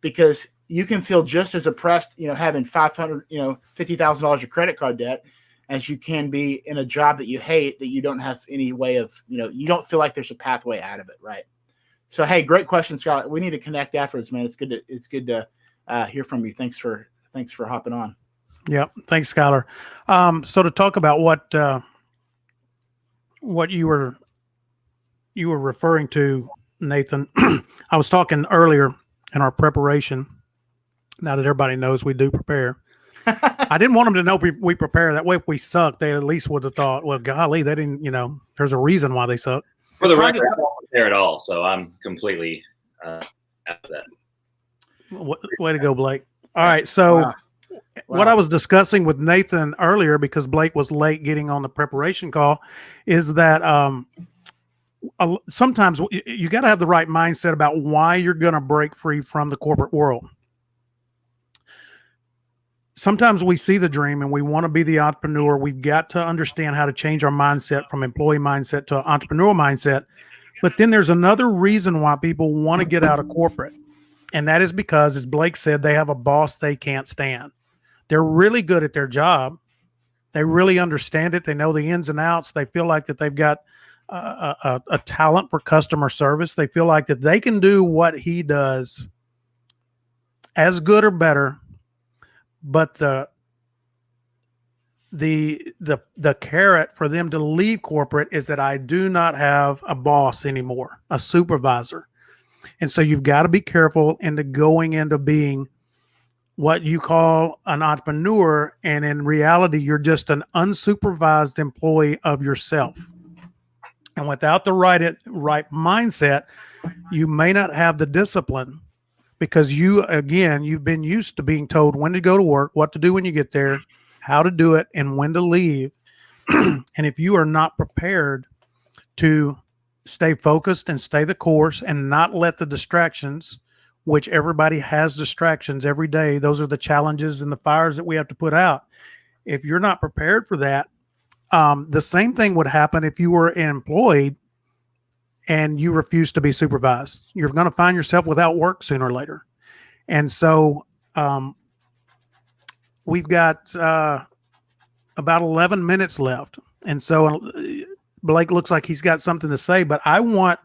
because you can feel just as oppressed, having $50,000 of credit card debt, as you can be in a job that you hate, that you don't have any way of, you don't feel like there's a pathway out of it. Right. So, hey, great question, Scott. We need to connect afterwards, man. It's good to hear from you. Thanks for hopping on. Yep. Thanks, Skylar. So to talk about what you were referring to, Nathan, I was talking earlier in our preparation. Now that everybody knows we do prepare, I didn't want them to know we prepare. That way, if we suck, they at least would have thought, well, golly, they didn't, there's a reason why they suck. For the record, I don't prepare at all, so I'm completely out of that. Way to go, Blake. All right, so Wow. What I was discussing with Nathan earlier, because Blake was late getting on the preparation call, is that sometimes you got to have the right mindset about why you're going to break free from the corporate world. Sometimes we see the dream and we want to be the entrepreneur. We've got to understand how to change our mindset from employee mindset to entrepreneurial mindset. But then there's another reason why people want to get out of corporate. And that is because, as Blake said, they have a boss they can't stand. They're really good at their job. They really understand it. They know the ins and outs. They feel like that they've got a talent for customer service. They feel like that they can do what he does as good or better. But the carrot for them to leave corporate is that I do not have a boss anymore, a supervisor. And so you've got to be careful into going into being what you call an entrepreneur, and in reality, you're just an unsupervised employee of yourself. And without the right mindset, you may not have the discipline, because you've been used to being told when to go to work, what to do when you get there, how to do it, and when to leave. And if you are not prepared to stay focused and stay the course and not let the distractions, which everybody has distractions every day, those are the challenges and the fires that we have to put out. If you're not prepared for that, the same thing would happen if you were employed and you refuse to be supervised. You're going to find yourself without work sooner or later. And so we've got about 11 minutes left. And so Blake looks like he's got something to say, but I want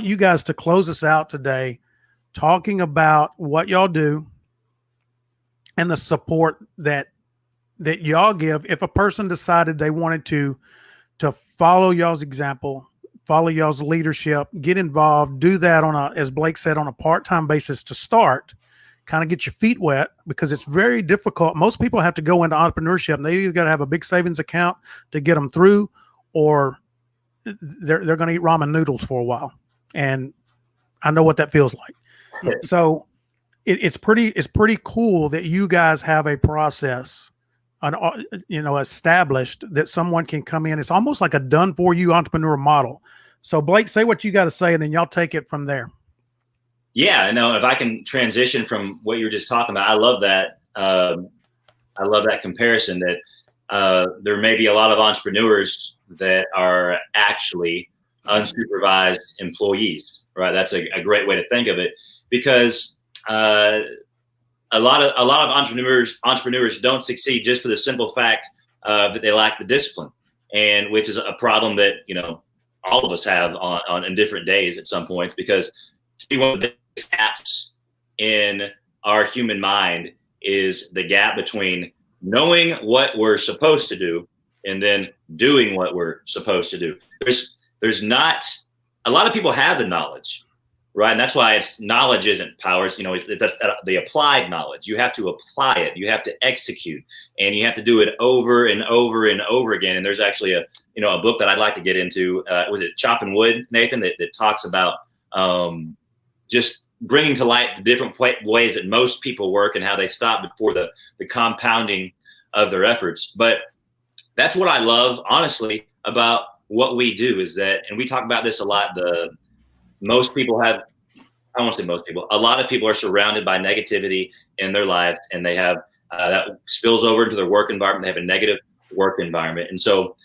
you guys to close us out today talking about what y'all do and the support that y'all give. If a person decided they wanted to follow y'all's example, follow y'all's leadership, get involved, do that as Blake said, on a part-time basis to start, kind of get your feet wet, because it's very difficult. Most people have to go into entrepreneurship and they either got to have a big savings account to get them through, or they're going to eat ramen noodles for a while. and I know what that feels like. So it's pretty cool that you guys have a process, established, that someone can come in. It's almost like a done for you entrepreneur model. So Blake, say what you got to say, and then y'all take it from there. Yeah, I know. If I can transition from what you were just talking about, I love that. I love that comparison that there may be a lot of entrepreneurs that are actually unsupervised employees, right? That's a great way to think of it, because a lot of entrepreneurs don't succeed just for the simple fact that they lack the discipline, and which is a problem that all of us have on in different days at some points, because to be one of the biggest gaps in our human mind is the gap between knowing what we're supposed to do and then doing what we're supposed to do. There's not a lot of people have the knowledge, right? And that's why knowledge isn't power. It's, that's the applied knowledge. You have to apply it. You have to execute, and you have to do it over and over and over again. And there's actually a book that I'd like to get into. Was it Chopping Wood, Nathan, that talks about just bringing to light the different ways that most people work and how they stop before the compounding of their efforts. But that's what I love, honestly, about what we do, is that, and we talk about this a lot, most people have, I won't say most people, a lot of people are surrounded by negativity in their lives, and they have, that spills over into their work environment. They have a negative work environment. And so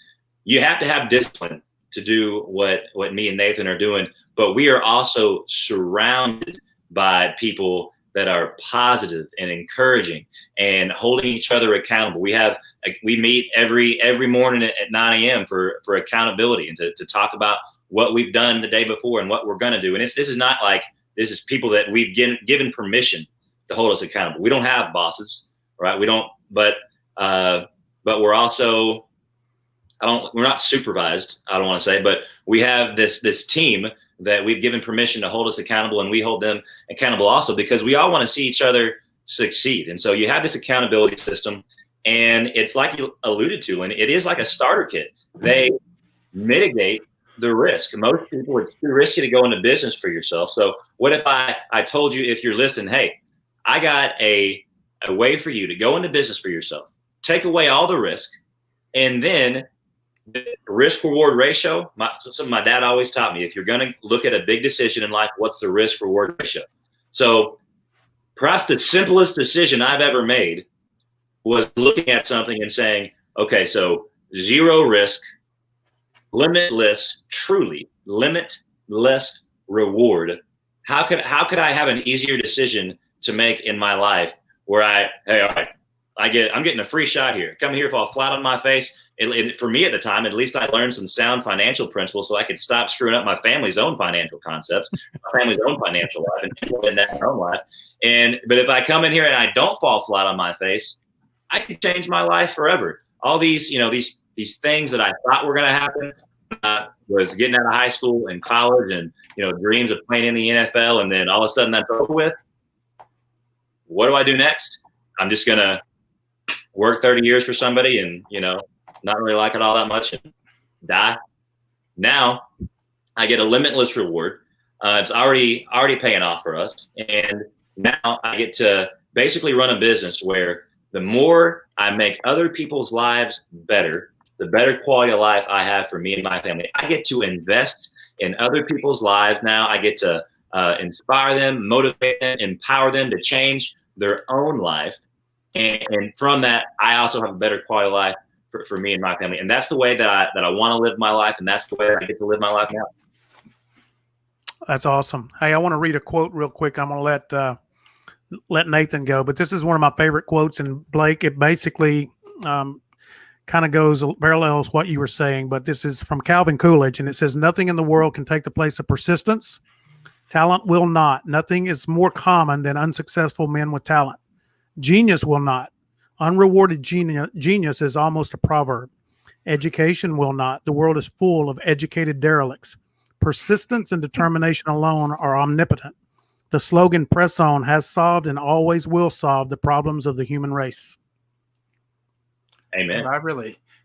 you have to have discipline to do what me and Nathan are doing, but we are also surrounded by people that are positive and encouraging and holding each other accountable. We meet every morning at 9 a.m. for accountability and to talk about what we've done the day before and what we're going to do. And this is not like, this is people that we've given permission to hold us accountable. We don't have bosses, right? We don't, but we're also, we're not supervised, I don't want to say, but we have this team that we've given permission to hold us accountable, and we hold them accountable also, because we all want to see each other succeed. And so you have this accountability system, and it's like you alluded to, and it is like a starter kit. They mitigate the risk. Most people, it's too risky to go into business for yourself. So what if I told you, if you're listening, hey, I got a way for you to go into business for yourself, take away all the risk, and then the risk reward ratio, something my dad always taught me, if you're going to look at a big decision in life, what's the risk reward ratio? So perhaps the simplest decision I've ever made was looking at something and saying, okay, so zero risk, limitless, truly limitless reward. How could I have an easier decision to make in my life where all right, I'm getting a free shot here. Come here, fall flat on my face. For me at the time, at least I learned some sound financial principles so I could stop screwing up my family's own financial concepts, my family's own financial life, and implement that in my own life. But if I come in here and I don't fall flat on my face, I could change my life forever. All these, these things that I thought were going to happen, was getting out of high school and college, and dreams of playing in the NFL, and then all of a sudden that's over with. What do I do next? I'm just gonna work 30 years for somebody and not really like it all that much and die. Now I get a limitless reward. It's already paying off for us, and now I get to basically run a business where the more I make other people's lives better, the better quality of life I have for me and my family. I get to invest in other people's lives now. I get to inspire them, motivate them, empower them to change their own life. And from that, I also have a better quality of life for me and my family. And that's the way that I want to live my life. And that's the way I get to live my life now. That's awesome. Hey, I want to read a quote real quick. I'm going to let Nathan go, but this is one of my favorite quotes. And Blake, it basically kind of parallels what you were saying, but this is from Calvin Coolidge, and it says, nothing in the world can take the place of persistence. Talent will not. Nothing is more common than unsuccessful men with talent. Genius will not. Unrewarded genius is almost a proverb. Education will not. The world is full of educated derelicts. Persistence and determination alone are omnipotent. The slogan "Press On" has solved and always will solve the problems of the human race. Amen.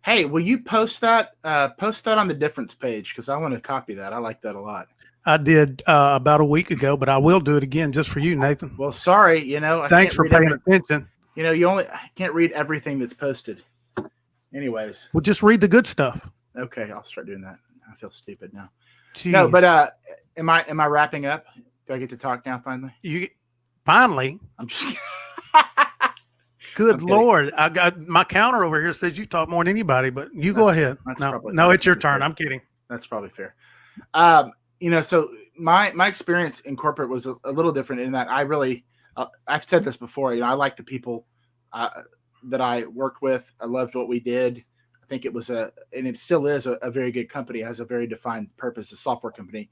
Hey, will you post that on the difference page? Because I want to copy that. I like that a lot. I did about a week ago, but I will do it again just for you, Nathan. Well, sorry, Thanks for paying attention. I can't read everything that's posted. Anyways. Well, just read the good stuff. Okay, I'll start doing that. I feel stupid now. Jeez. No, but am I wrapping up? Do I get to talk now finally? Finally. I'm just Good Lord. I got my counter over here says you talk more than anybody, but you go ahead. No, it's your turn. I'm kidding. That's probably fair. So my experience in corporate was a little different in that I really, I've said this before, I like the people that I worked with. I loved what we did. I think it was and it still is a very good company. It has a very defined purpose, a software company.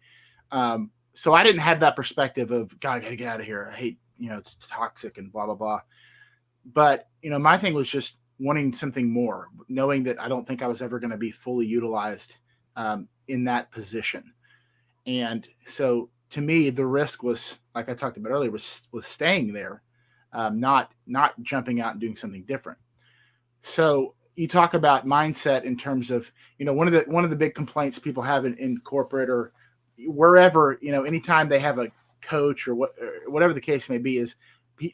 So I didn't have that perspective of, God, I got to get out of here. I hate, it's toxic and blah, blah, blah. But, my thing was just wanting something more, knowing that I don't think I was ever going to be fully utilized in that position. And so to me, the risk was, like I talked about earlier, was staying there, not jumping out and doing something different. So you talk about mindset in terms of, one of the big complaints people have in corporate or wherever, anytime they have a coach or whatever the case may be, is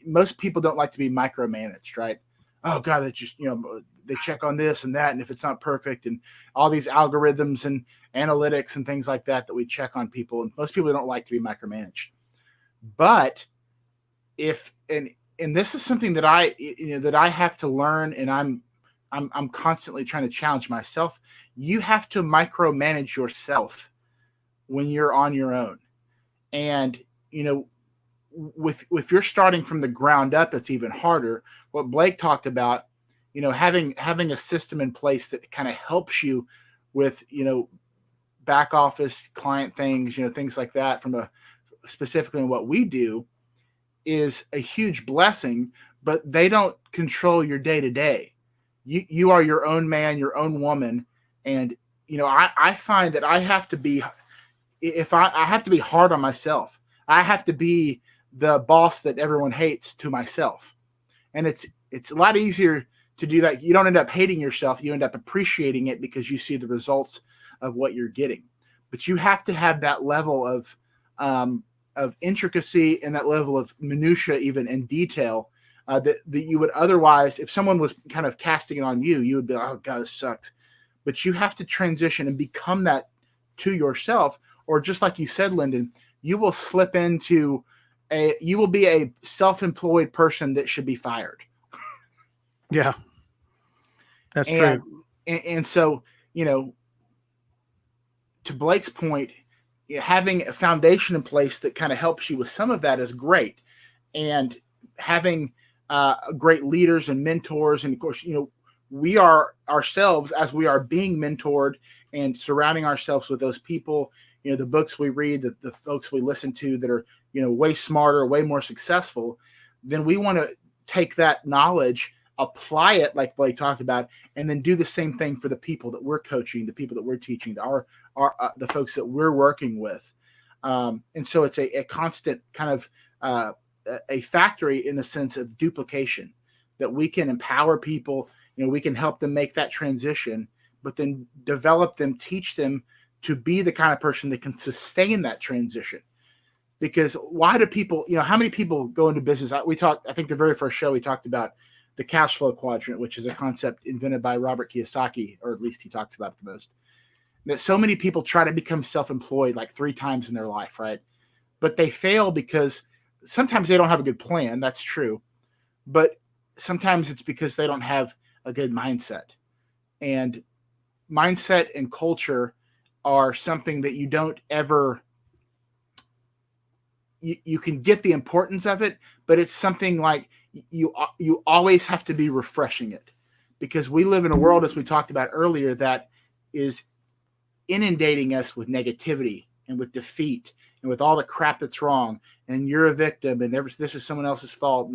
most people don't like to be micromanaged, right? Oh God, they just, they check on this and that. And if it's not perfect and all these algorithms and analytics and things like that we check on people. And most people don't like to be micromanaged. But and this is something that I have to learn, and I'm constantly trying to challenge myself. You have to micromanage yourself when you're on your own. And, if you're starting from the ground up, it's even harder. What Blake talked about, having a system in place that kind of helps you with, back office client things, things like that from specifically in what we do is a huge blessing, but they don't control your day to day. You are your own man, your own woman. And, I find that I have to be, I have to be hard on myself. I have to be the boss that everyone hates to myself. And it's a lot easier to do that. You don't end up hating yourself. You end up appreciating it because you see the results of what you're getting. But you have to have that level of intricacy and that level of minutia, even in detail, that you would otherwise, if someone was kind of casting it on you, you would be like, oh God, this sucks. But you have to transition and become that to yourself. Or just like you said, Lyndon, you will slip into you will be a self-employed person that should be fired. Yeah, that's true. And so, to Blake's point, having a foundation in place that kind of helps you with some of that is great. And having great leaders and mentors. And of course, we are ourselves, as we are being mentored and surrounding ourselves with those people, the books we read, the folks we listen to that are, way smarter, way more successful, then we want to take that knowledge, apply it like Blake talked about, and then do the same thing for the people that we're coaching, the people that we're teaching, the folks that we're working with. And so it's a constant kind of a factory in the sense of duplication, that we can empower people, we can help them make that transition, but then develop them, teach them to be the kind of person that can sustain that transition. Because why do people, how many people go into business? I think the very first show we talked about the cash flow quadrant, which is a concept invented by Robert Kiyosaki, or at least he talks about it the most. That so many people try to become self-employed like 3 times in their life, right? But they fail because sometimes they don't have a good plan. That's true. But sometimes it's because they don't have a good mindset. And mindset and culture are something that you don't ever, you can get the importance of it, but it's something like you always have to be refreshing it, because we live in a world, as we talked about earlier, that is inundating us with negativity and with defeat and with all the crap that's wrong, and you're a victim and this is someone else's fault.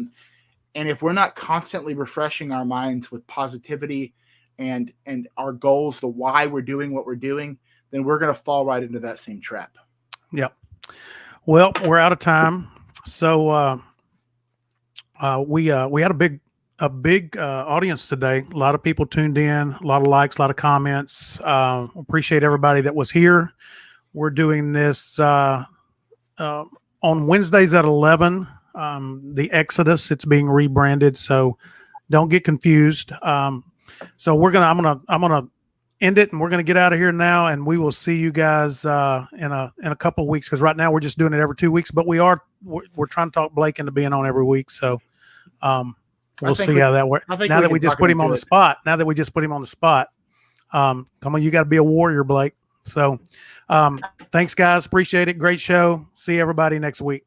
And if we're not constantly refreshing our minds with positivity and our goals, the why we're doing what we're doing, then we're going to fall right into that same trap. Yep. Well, we're out of time. So we had a big audience today. A lot of people tuned in, a lot of likes, a lot of comments. Appreciate everybody that was here. We're doing this on Wednesdays at 11. The Exodus, it's being rebranded, so don't get confused. So I'm gonna end it, and we're gonna get out of here now, and we will see you guys in a couple of weeks, because right now we're just doing it every 2 weeks, but we're trying to talk Blake into being on every week. So we'll see how that works. Now that we just put him on the spot. Come on, you got to be a warrior, Blake. So thanks, guys. Appreciate it. Great show. See everybody next week.